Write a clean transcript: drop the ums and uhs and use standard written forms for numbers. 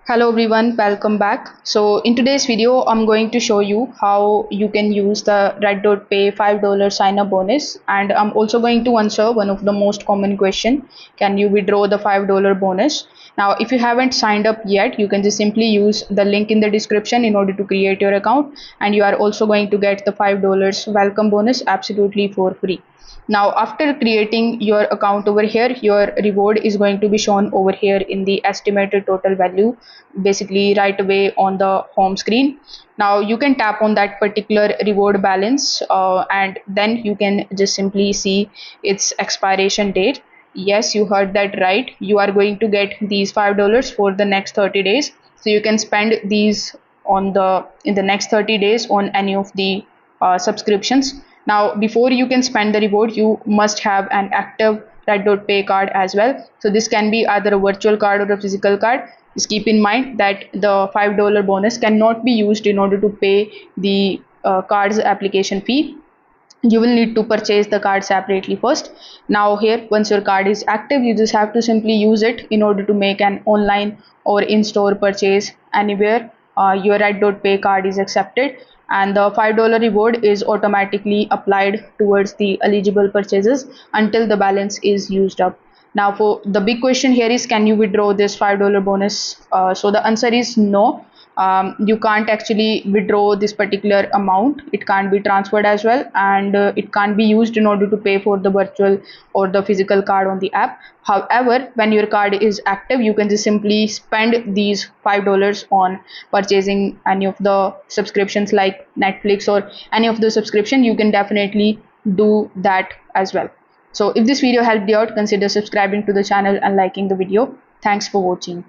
Hello everyone, welcome back. So in today's video, I'm going to show you how you can use the RedotPay $5 sign up bonus, and I'm also going to answer one of the most common question: can you withdraw the $5 bonus? Now, if you haven't signed up yet, you can just simply use the link in the description in order to create your account, and you are also going to get the $5 welcome bonus absolutely for free. Now, after creating your account over here, your reward is going to be shown over here in the estimated total value, basically right away on the home screen. Now you can tap on that particular reward balance, and then you can just simply see its expiration date. Yes, you heard that right. You are going to get these $5 for the next 30 days. So you can spend these on the in the next 30 days on any of the subscriptions. Now, before you can spend the reward, you must have an active RedotPay card as well. So this can be either a virtual card or a physical card. Just keep in mind that the $5 bonus cannot be used in order to pay the card's application fee. You will need to purchase the card separately first. Now here, once your card is active, you just have to simply use it in order to make an online or in-store purchase anywhere your RedotPay card is accepted, and the $5 reward is automatically applied towards the eligible purchases until the balance is used up. Now, for the big question here is, can you withdraw this $5 bonus? So the answer is no. You can't actually withdraw this particular amount. It can't be transferred as well, and it can't be used in order to pay for the virtual or the physical card on the app. However, when your card is active, you can just simply spend these $5 on purchasing any of the subscriptions like Netflix or any of the subscription. You can definitely do that as well. So if this video helped you out, consider subscribing to the channel and liking the video. Thanks for watching.